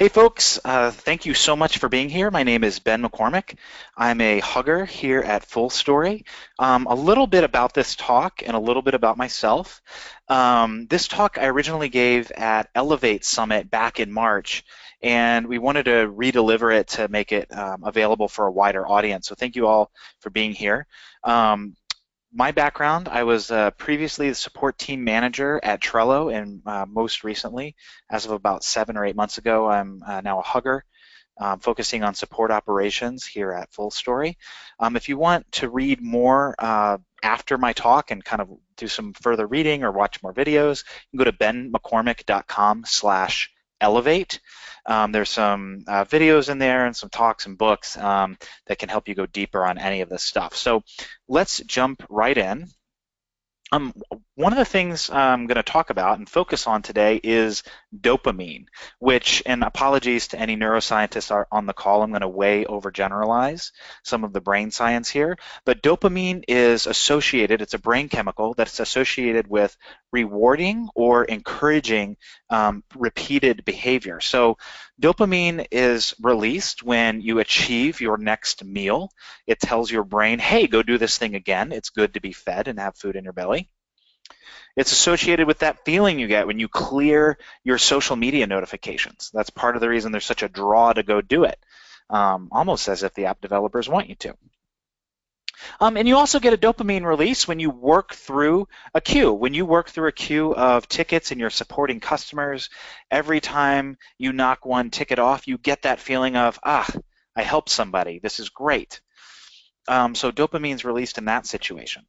Hey folks, thank you so much for being here. My name is Ben McCormack. I'm a hugger here at FullStory. A little bit about this talk and a little bit about myself. This talk I originally gave at Elevate Summit back in March, and we wanted to redeliver it to make it available for a wider audience. So thank you all for being here. My background, I was previously the support team manager at Trello, and most recently, as of about 7 or 8 months ago, I'm now a hugger, focusing on support operations here at FullStory. If you want to read more after my talk and kind of do some further reading or watch more videos, you can go to benmccormack.com/elevate. There's some videos in there and some talks and books that can help you go deeper on any of this stuff. So let's jump right in. One of the things I'm going to talk about and focus on today is dopamine, which, and apologies to any neuroscientists are on the call, I'm going to way overgeneralize some of the brain science here, but dopamine is associated, it's a brain chemical that's associated with rewarding or encouraging repeated behavior. So dopamine is released when you achieve your next meal. It tells your brain, hey, go do this thing again. It's good to be fed and have food in your belly. It's associated with that feeling you get when you clear your social media notifications. That's part of the reason there's such a draw to go do it, almost as if the app developers want you to. And you also get a dopamine release when you work through a queue. When you work through a queue of tickets and you're supporting customers, every time you knock one ticket off, you get that feeling of, I helped somebody. This is great. So dopamine's released in that situation.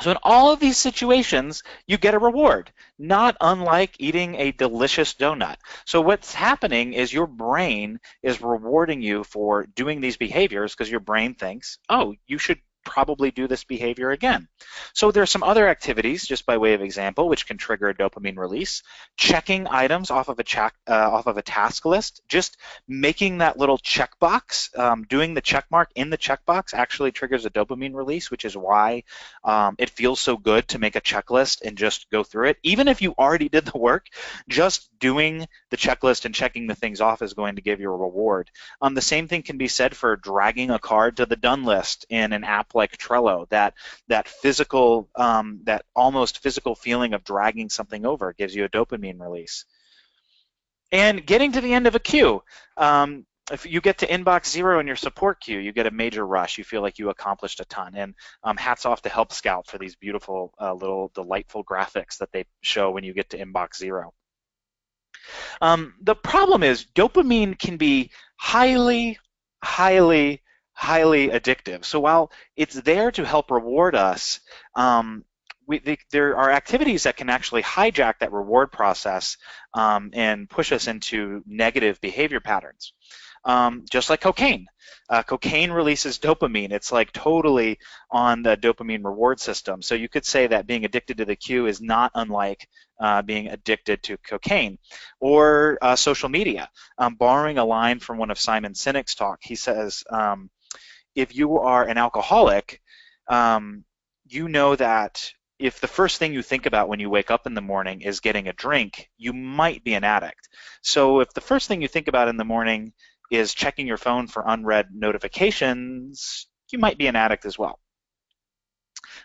So in all of these situations, you get a reward, not unlike eating a delicious donut. So what's happening is your brain is rewarding you for doing these behaviors because your brain thinks, oh, you should probably do this behavior again. So there's some other activities, just by way of example, which can trigger a dopamine release. Checking items off of a task list, just making that little checkbox, doing the check mark in the checkbox actually triggers a dopamine release, which is why it feels so good to make a checklist and just go through it. Even if you already did the work, just doing the checklist and checking the things off is going to give you a reward. The same thing can be said for dragging a card to the done list in an app like Trello. That physical, that almost physical feeling of dragging something over gives you a dopamine release. And getting to the end of a queue. If you get to inbox 0 in your support queue, you get a major rush. You feel like you accomplished a ton. And hats off to Help Scout for these beautiful, little delightful graphics that they show when you get to inbox 0. The problem is dopamine can be highly addictive. So while it's there to help reward us, there are activities that can actually hijack that reward process and push us into negative behavior patterns. Just like cocaine. Cocaine releases dopamine. It's like totally on the dopamine reward system. So you could say that being addicted to the queue is not unlike being addicted to cocaine. Or social media. Borrowing a line from one of Simon Sinek's talk, he says, if you are an alcoholic, you know that if the first thing you think about when you wake up in the morning is getting a drink, you might be an addict. So if the first thing you think about in the morning is checking your phone for unread notifications, you might be an addict as well.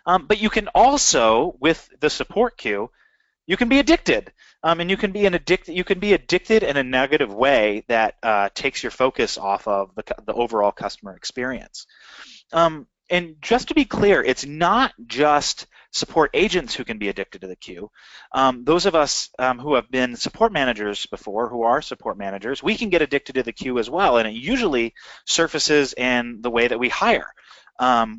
But you can also, with the support queue, you can be addicted, and you can be addicted in a negative way that takes your focus off of the overall customer experience. And just to be clear, it's not just support agents who can be addicted to the queue. Those of us who have been support managers before, who are support managers, we can get addicted to the queue as well, and it usually surfaces in the way that we hire.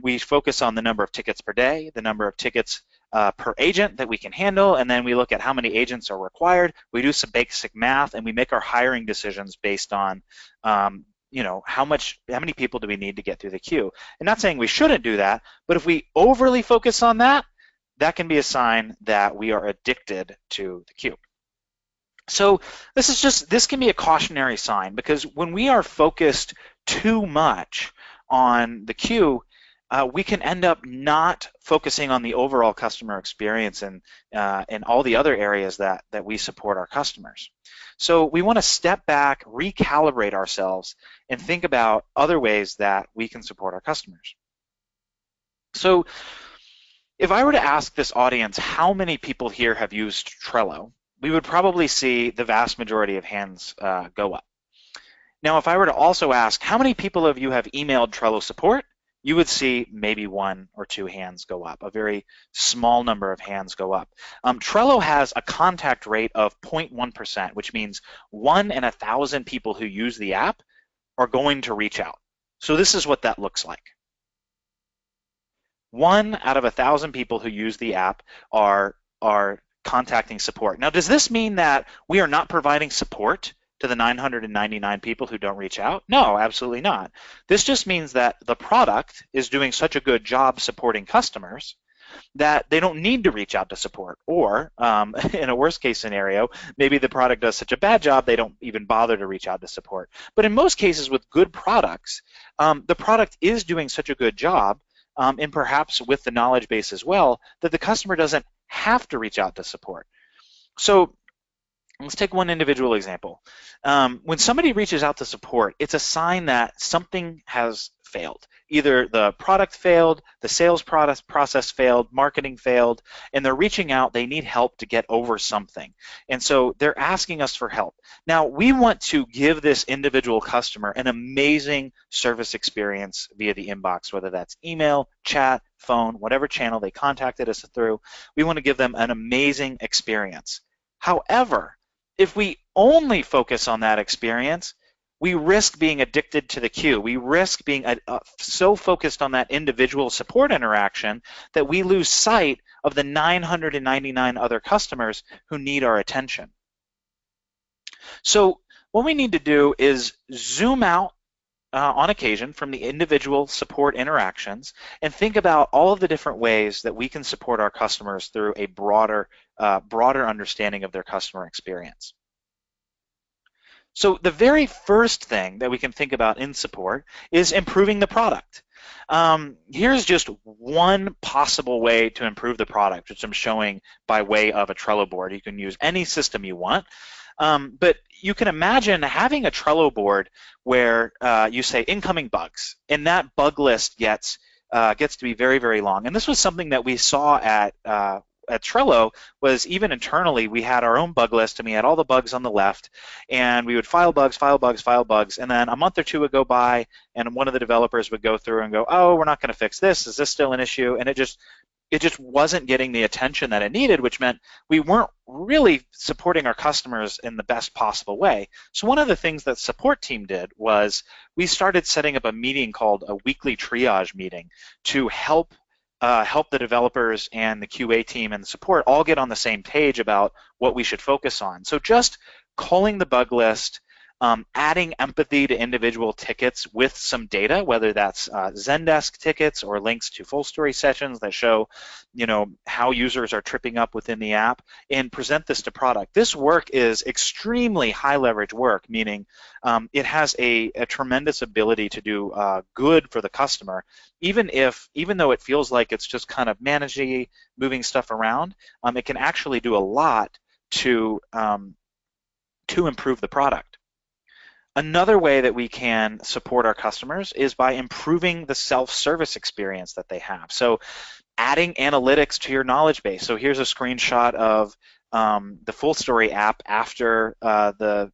We focus on the number of tickets per day, the number of tickets per agent that we can handle, and then we look at how many agents are required. We do some basic math, and we make our hiring decisions based on how many people do we need to get through the queue. And not saying we shouldn't do that, but if we overly focus on that, that can be a sign that we are addicted to the queue. So this can be a cautionary sign, because when we are focused too much on the queue, we can end up not focusing on the overall customer experience and all the other areas that we support our customers. So we want to step back, recalibrate ourselves, and think about other ways that we can support our customers. So if I were to ask this audience how many people here have used Trello, we would probably see the vast majority of hands go up. Now, if I were to also ask how many people of you have emailed Trello support, you would see maybe 1 or 2 hands go up, a very small number of hands go up. Trello has a contact rate of 0.1%, which means 1 in 1,000 people who use the app are going to reach out. So this is what that looks like. 1 out of 1,000 people who use the app are contacting support. Now, does this mean that we are not providing support to the 999 people who don't reach out? No, absolutely not. This just means that the product is doing such a good job supporting customers that they don't need to reach out to support. Or in a worst case scenario, maybe the product does such a bad job they don't even bother to reach out to support. But in most cases with good products, the product is doing such a good job, and perhaps with the knowledge base as well, that the customer doesn't have to reach out to support. So let's take one individual example. When somebody reaches out to support, it's a sign that something has failed. Either the product failed, the sales process failed, marketing failed, and they're reaching out, they need help to get over something. And so they're asking us for help. Now, we want to give this individual customer an amazing service experience via the inbox, whether that's email, chat, phone, whatever channel they contacted us through. We want to give them an amazing experience. However, if we only focus on that experience, we risk being addicted to the queue. We risk being so focused on that individual support interaction that we lose sight of the 999 other customers who need our attention. So what we need to do is zoom out on occasion from the individual support interactions and think about all of the different ways that we can support our customers through a broader understanding of their customer experience. So the very first thing that we can think about in support is improving the product. Here's just one possible way to improve the product, which I'm showing by way of a Trello board. You can use any system you want, but you can imagine having a Trello board where you say incoming bugs, and that bug list gets to be very, very long. And this was something that we saw at Trello. Was even internally, we had our own bug list, and we had all the bugs on the left, and we would file bugs, and then a month or two would go by, and one of the developers would go through and go, oh, we're not going to fix this. Is this still an issue? And it just wasn't getting the attention that it needed, which meant we weren't really supporting our customers in the best possible way. So one of the things that support team did was we started setting up a meeting called a weekly triage meeting to help the developers and the QA team and the support all get on the same page about what we should focus on. So just culling the bug list, adding empathy to individual tickets with some data, whether that's Zendesk tickets or links to FullStory sessions that show, how users are tripping up within the app, and present this to product. This work is extremely high leverage work, meaning it has a tremendous ability to do good for the customer, even though it feels like it's just kind of managing, moving stuff around. It can actually do a lot to improve the product. Another way that we can support our customers is by improving the self-service experience that they have. So adding analytics to your knowledge base. So here's a screenshot of the FullStory app after the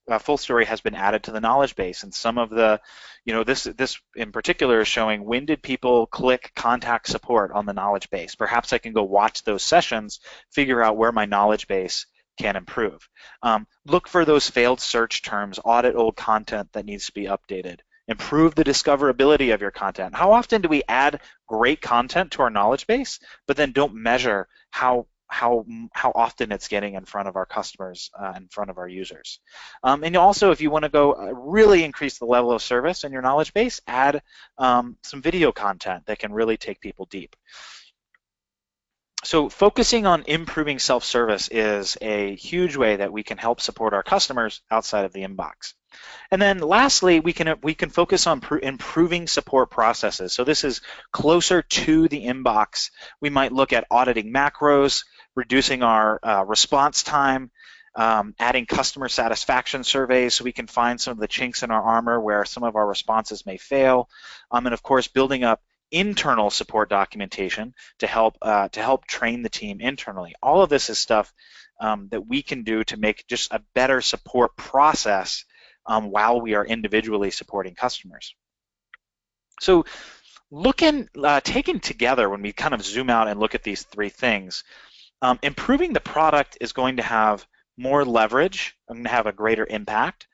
FullStory has been added to the knowledge base. And some of the, this in particular is showing when did people click contact support on the knowledge base. Perhaps I can go watch those sessions, figure out where my knowledge base can improve. Look for those failed search terms, audit old content that needs to be updated. Improve the discoverability of your content. How often do we add great content to our knowledge base, but then don't measure how often it's getting in front of our customers, in front of our users? And also, if you want to go really increase the level of service in your knowledge base, add some video content that can really take people deep. So focusing on improving self-service is a huge way that we can help support our customers outside of the inbox. And then lastly, we can focus on improving support processes. So this is closer to the inbox. We might look at auditing macros, reducing our response time, adding customer satisfaction surveys so we can find some of the chinks in our armor where some of our responses may fail, and of course building up internal support documentation to help train the team internally. All of this is stuff that we can do to make just a better support process while we are individually supporting customers. So taken together, when we kind of zoom out and look at these three things, improving the product is going to have more leverage and have a greater impact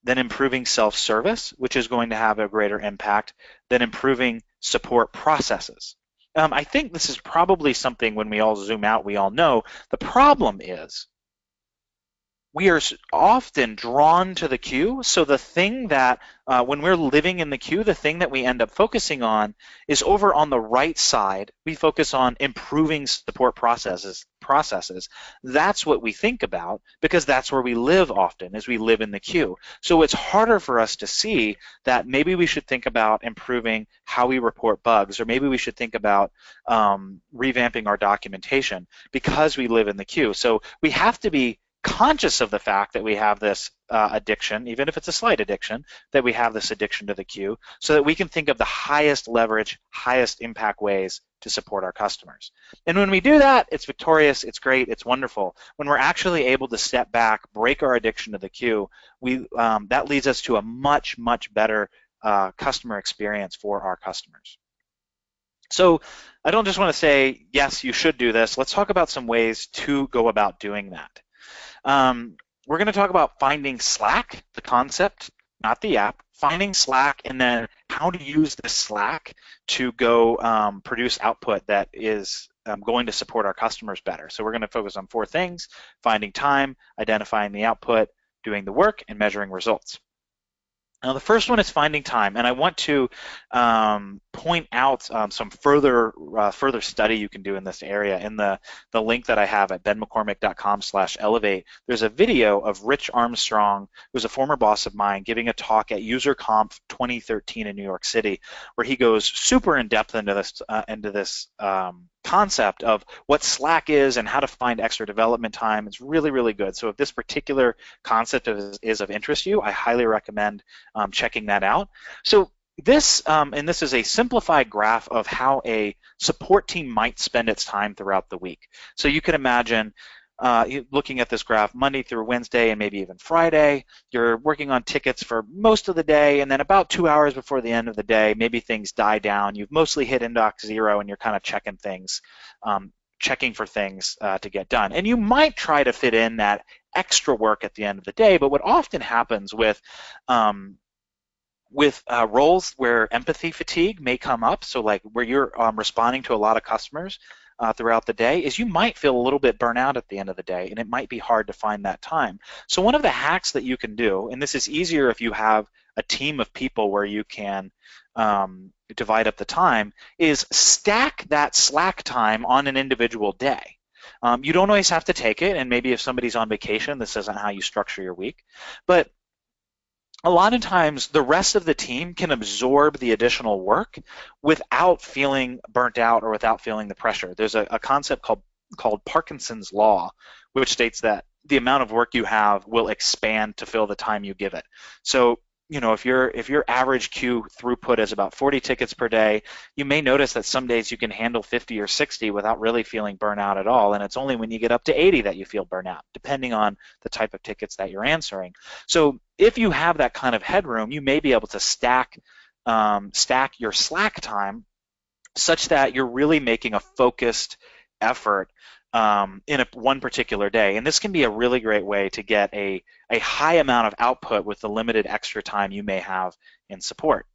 than improving self-service, which is going to have a greater impact than improving support processes. I think this is probably something, when we all zoom out, we all know. The problem is we are often drawn to the queue, so the thing that, when we're living in the queue, the thing that we end up focusing on is over on the right side. We focus on improving support processes. That's what we think about, because that's where we live often, is we live in the queue. So it's harder for us to see that maybe we should think about improving how we report bugs, or maybe we should think about revamping our documentation, because we live in the queue. So we have to be conscious of the fact that we have this addiction, even if it's a slight addiction, that we have this addiction to the queue, so that we can think of the highest leverage, highest impact ways to support our customers. And when we do that, it's victorious, it's great, it's wonderful. When we're actually able to step back, break our addiction to the queue, that leads us to a much, much better customer experience for our customers. So I don't just want to say, yes, you should do this. Let's talk about some ways to go about doing that. We're going to talk about finding Slack, the concept, not the app, finding Slack, and then how to use this Slack to go produce output that is going to support our customers better. So we're going to focus on 4 things: finding time, identifying the output, doing the work, and measuring results. Now, the first one is finding time, and I want to point out some further study you can do in this area. In the link that I have at benmccormack.com/elevate, there's a video of Rich Armstrong, who's a former boss of mine, giving a talk at UserConf 2013 in New York City, where he goes super in depth into this concept of what Slack is and how to find extra development time. It's really, really good. So if this particular concept is of interest to you, I highly recommend checking that out. So this, and this is a simplified graph of how a support team might spend its time throughout the week. So you can imagine looking at this graph Monday through Wednesday and maybe even Friday. You're working on tickets for most of the day, and then about 2 hours before the end of the day, maybe things die down. You've mostly hit inbox 0, and you're kind of checking for things to get done. And you might try to fit in that extra work at the end of the day, but what often happens with roles where empathy fatigue may come up, so like where you're responding to a lot of customers throughout the day, is you might feel a little bit burnt out at the end of the day, and it might be hard to find that time. So one of the hacks that you can do, and this is easier if you have a team of people where you can divide up the time, is stack that Slack time on an individual day. You don't always have to take it, and maybe if somebody's on vacation, this isn't how you structure your week, but a lot of times the rest of the team can absorb the additional work without feeling burnt out or without feeling the pressure. There's a concept called Parkinson's Law, which states that the amount of work you have will expand to fill the time you give it. So, you know, if your average queue throughput is about 40 tickets per day, you may notice that some days you can handle 50 or 60 without really feeling burnout at all, and it's only when you get up to 80 that you feel burnout, depending on the type of tickets that you're answering. So if you have that kind of headroom, you may be able to stack your Slack time such that you're really making a focused effort in one particular day. And this can be a really great way to get a high amount of output with the limited extra time you may have in support.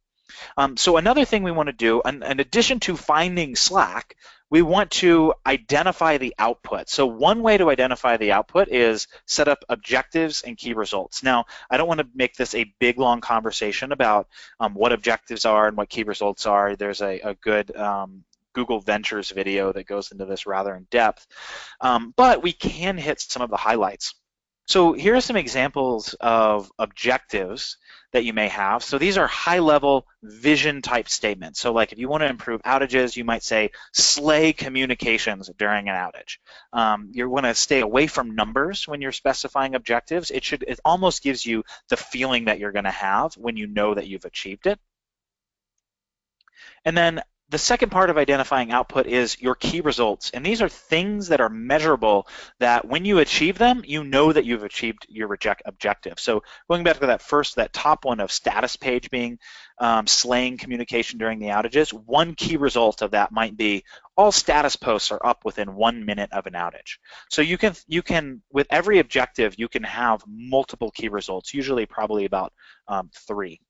So another thing we want to do, in addition to finding Slack, we want to identify the output. So one way to identify the output is set up objectives and key results. Now, I don't want to make this a big, long conversation about what objectives are and what key results are. There's a good Google Ventures video that goes into this rather in depth, but we can hit some of the highlights. So here are some examples of objectives that you may have. So these are high-level vision type statements. So like if you want to improve outages, you might say slay communications during an outage. You want to stay away from numbers when you're specifying objectives. It almost gives you the feeling that you're going to have when you know that you've achieved it. And then the second part of identifying output is your key results. And these are things that are measurable that when you achieve them, you know that you've achieved your objective. So going back to that top one of status page being slaying communication during the outages, one key result of that might be all status posts are up within 1 minute of an outage. So you can with every objective, you can have multiple key results, usually probably about 3.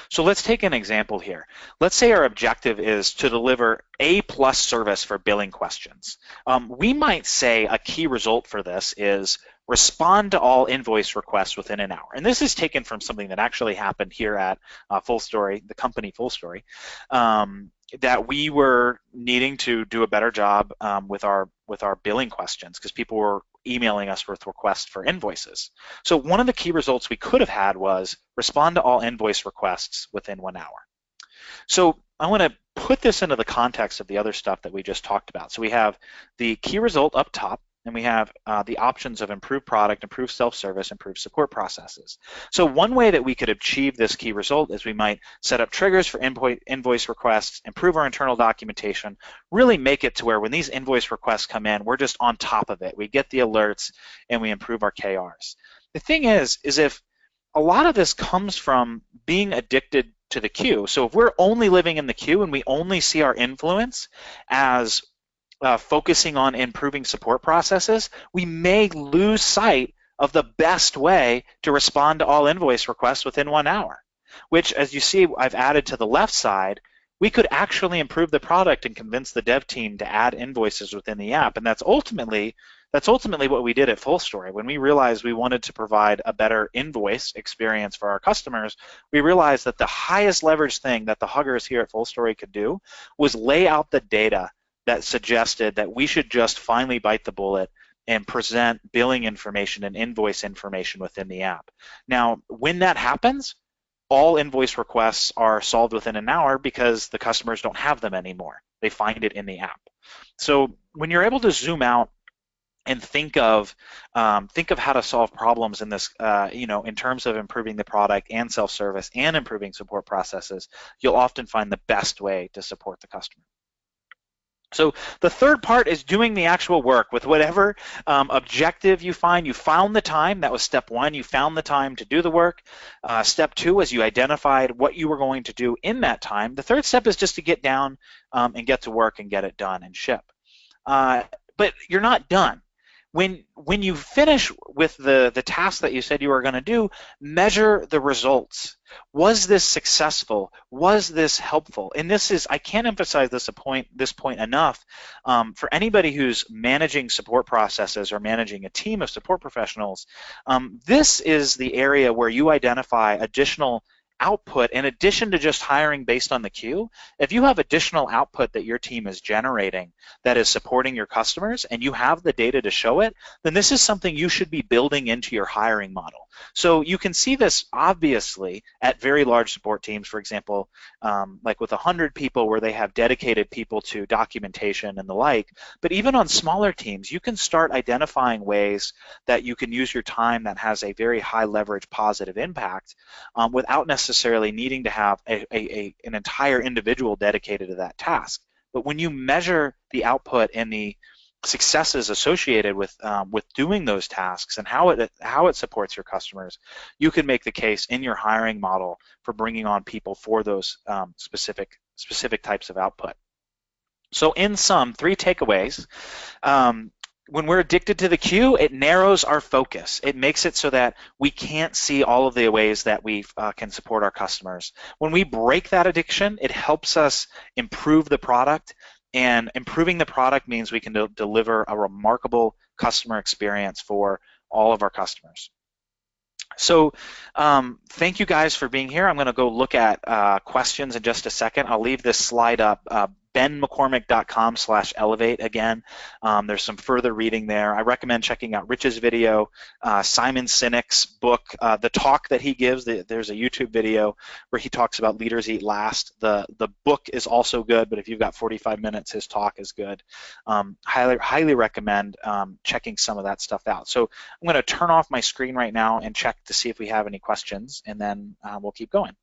So let's take an example here. Let's say our objective is to deliver A+ service for billing questions. We might say a key result for this is respond to all invoice requests within an hour. And this is taken from something that actually happened here at FullStory, the company FullStory, that we were needing to do a better job with our billing questions because people were emailing us with requests for invoices. So one of the key results we could have had was respond to all invoice requests within 1 hour. So I want to put this into the context of the other stuff that we just talked about. So we have the key result up top, and we have the options of improved product, improved self-service, improved support processes. So one way that we could achieve this key result is we might set up triggers for invoice requests, improve our internal documentation, really make it to where when these invoice requests come in, we're just on top of it. We get the alerts and we improve our KRs. The thing is if a lot of this comes from being addicted to the queue. So if we're only living in the queue and we only see our influence as focusing on improving support processes, we may lose sight of the best way to respond to all invoice requests within 1 hour, which, as you see, I've added to the left side. We could actually improve the product and convince the dev team to add invoices within the app, and that's ultimately what we did at FullStory. When we realized we wanted to provide a better invoice experience for our customers, we realized that the highest leverage thing that the huggers here at FullStory could do was lay out the data that suggested that we should just finally bite the bullet and present billing information and invoice information within the app. Now, when that happens, all invoice requests are solved within an hour because the customers don't have them anymore. They find it in the app. So when you're able to zoom out and think of how to solve problems in this, in terms of improving the product and self-service and improving support processes, you'll often find the best way to support the customer. So the third part is doing the actual work with whatever objective you find. You found the time. That was step 1. You found the time to do the work. Step 2 is you identified what you were going to do in that time. The third step is just to get down and get to work and get it done and ship. But you're not done. When you finish with the task that you said you were going to do, measure the results. Was this successful? Was this helpful? And I can't emphasize this point enough. For anybody who's managing support processes or managing a team of support professionals, this is the area where you identify additional output in addition to just hiring based on the queue. If you have additional output that your team is generating that is supporting your customers and you have the data to show it, then this is something you should be building into your hiring model. So you can see this obviously at very large support teams, for example, like with 100 people where they have dedicated people to documentation and the like. But even on smaller teams, you can start identifying ways that you can use your time that has a very high leverage positive impact without necessarily needing to have an entire individual dedicated to that task. But when you measure the output and the successes associated with doing those tasks and how it supports your customers, you can make the case in your hiring model for bringing on people for those specific types of output. So in sum, 3 takeaways. When we're addicted to the queue, it narrows our focus. It makes it so that we can't see all of the ways that we can support our customers. When we break that addiction, it helps us improve the product, and improving the product means we can deliver a remarkable customer experience for all of our customers. So thank you guys for being here. I'm going to go look at questions in just a second. I'll leave this slide up. benmccormack.com/elevate again. There's some further reading there. I recommend checking out Rich's video, Simon Sinek's book, the talk that he gives. There's a YouTube video where he talks about Leaders Eat Last. The book is also good, but if you've got 45 minutes, his talk is good. Highly recommend checking some of that stuff out. So I'm going to turn off my screen right now and check to see if we have any questions, and then we'll keep going.